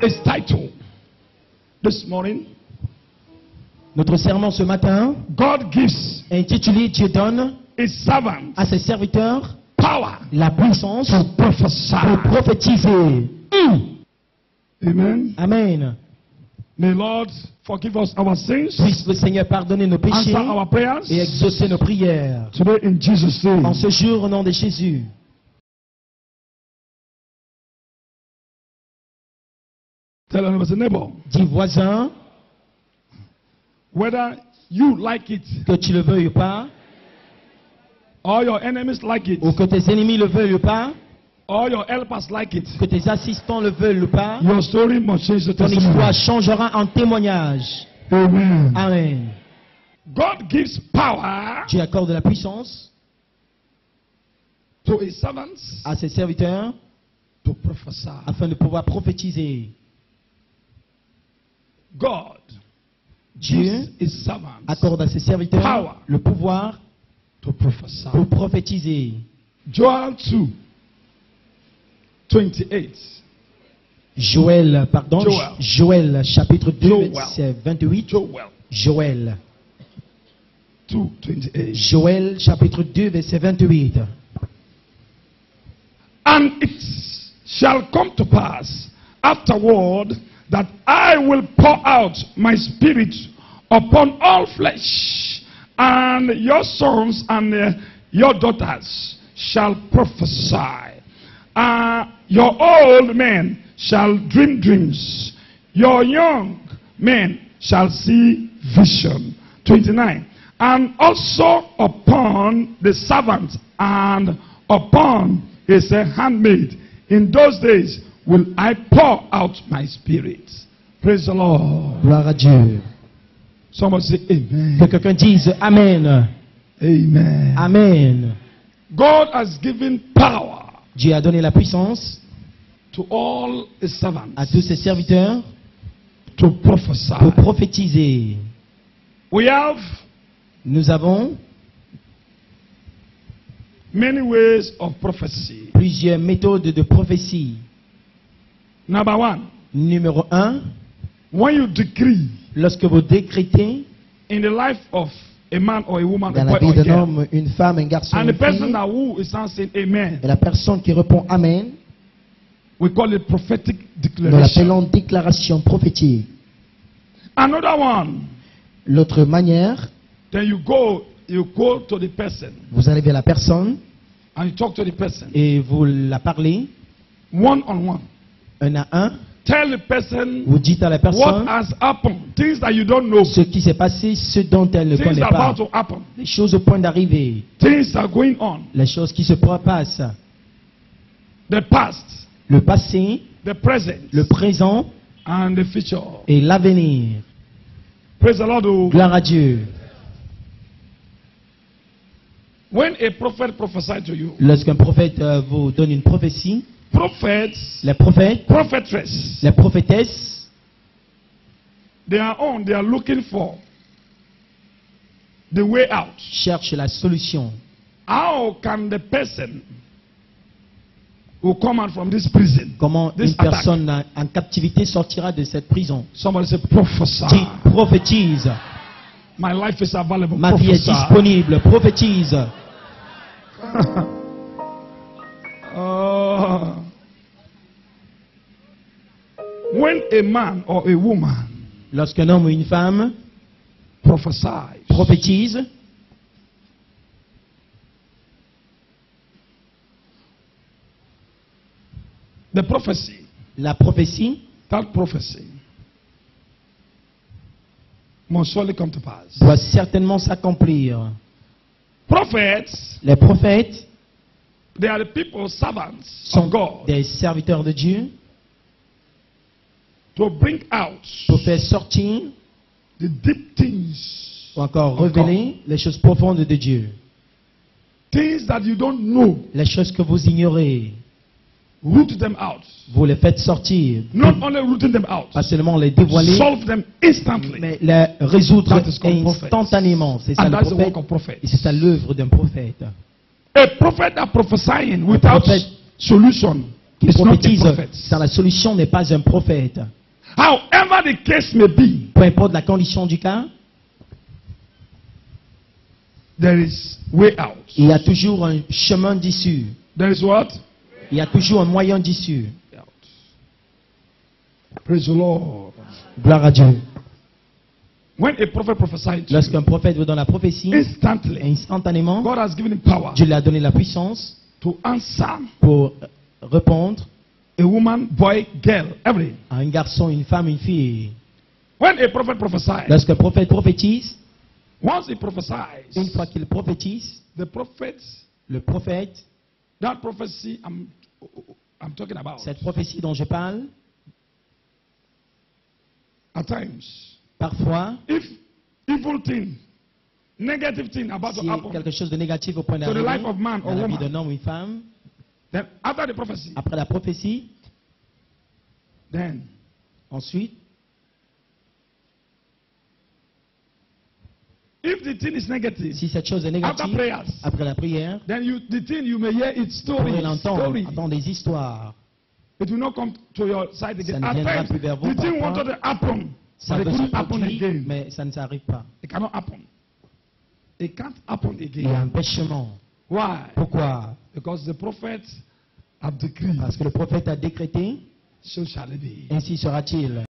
is titled this morning. Notre sermon ce matin God gives est intitulé Dieu donne his servants à ses serviteurs power la puissance to prophesy. pour prophétiser. Amen. Amen. May Lord forgive us our sins, Puisse le Seigneur pardonner nos péchés answer our prayers et exaucer nos prières. today in Jesus' name. En ce jour, au nom de Jésus. Tell another neighbor, Dis voisin, whether you like it que tu le veuilles ou pas, or your enemies like it, ou que tes ennemis le veuillent ou pas, or your helpers like it, que tes assistants le veulent ou pas, your story must change the ton histoire testimony. changera en témoignage. Amen. Amen. God gives power Dieu accorde la puissance to his servants à ses serviteurs to prophesy. afin de pouvoir prophétiser. God Dieu gives his servants accorde à ses serviteurs Power. le pouvoir to prophesy. pour prophétiser. Joel 2, 28. Joël, pardon, Joël. Joël chapitre 2, Joël. verset 28. Joel Joël. 2, 28. Joël chapitre 2, verset 28. And it shall come to pass afterward that I will pour out my spirit upon all flesh, and your sons and your daughters shall prophesy. Your old men shall dream dreams. Your young men shall see vision. 29. And also upon the servant and upon his handmaid, in those days will I pour out my spirit. Praise the Lord. Gloire à Dieu. Someone say Que amen. quelqu'un dise Amen. Amen. Amen. God has given power Dieu a donné la puissance to all his servants à tous ses serviteurs to prophesy. pour prophétiser. We have Nous avons many ways of prophecy. plusieurs méthodes de prophétie. Number one, Numéro 1, when you decree lorsque vous décrétez in the life of a man or a woman, dans a la boy vie or a d'un girl, homme, une femme, un garçon, and the une person fille, that who is answering amen, et la personne qui répond Amen, we call it prophetic nous declaration. l'appelons déclaration prophétique. Another one, L'autre manière, then you go to the person vous allez vers la personne and you talk to the person et vous la parlez one on one. un à un. Tell the person Vous dites à la what personne has happened, things that you don't know, ce qui s'est passé, ce dont elle ne things connaît that are pas, about to happen, les choses au point d'arriver, things that are going on, les choses qui se passent, the past, le passé, the present, le présent and the future. et l'avenir. Praise the Lord. Oh. Gloire à Dieu. When a prophet prophesies to you, Lorsqu'un prophète vous donne une prophétie, prophets, les prophètes, prophetess, les prophétesses, they are looking for the way out. cherchent la solution. How can the person who come out from this prison, Comment this une personne en captivité sortira de cette prison? somebody say prophesy. Dis, prophétise. My life is available. Ma vie est Prophesy. disponible. Prophétise. When a man or a woman Lorsqu'un homme ou une femme prophesies, prophétise, the prophecy, la prophétie that prophecy must surely come to pass. doit certainement s'accomplir. Prophets, Les prophètes they are the people, servants sont of God, des serviteurs de Dieu to bring out pour faire sortir the deep things, ou encore of révéler les choses profondes de Dieu. things that you don't know. Les choses que vous ignorez, Root them out. vous les faites sortir. Not only rooting them out, Pas seulement les dévoiler, solve them instantly. mais les résoudre That is called prophet. instantanément. C'est ça And le that's the prophète. work of prophet. Et c'est ça l'œuvre d'un prophète. A prophet that prophesying without prophète- solution qui is not a prophétise prophet. sans la solution n'est pas un prophète. However the case may be, Peu importe la condition du cas, there is way out. il y a toujours un chemin d'issue. There is what? Il y a toujours un moyen d'issue. Out. Praise the Lord. Gloire à Dieu. When a prophet prophesied to Lorsqu'un you, prophète vous donne la prophétie, instantly, instantanément, God has given him power Dieu lui a donné la puissance to answer pour répondre a woman, boy, girl, everything. à un garçon, une femme, une fille. When a prophet prophesies, Lorsqu'un prophète prophétise, once he prophesies, une fois qu'il prophétise, the prophet, le prophète, that prophecy I'm talking about, cette prophétie dont je parle, at times, parfois, if evil thing, negative thing about to si happen, quelque chose de négatif au point To the d'arriver life of man or dans la vie woman. d'un homme ou une femme, then after the prophecy, après la prophétie, then ensuite, if the thing is negative, si cette chose est after négative, prayers, après la prière, then the thing you may hear its vous story, pourrez l'entendre, story. entendre des histoires. It will not come to your side again. Ça ne At viendra times, plus vers vous, the thing parfois. wanted to happen, Ça but it veut se couldn't happen produire, again. mais ça ne s'arrive pas. It cannot happen. It can't happen Il y a un again. empêchement. Why? Pourquoi? Because the prophet have decreed, Parce que le prophète a décrété, so shall it be. ainsi sera-t-il.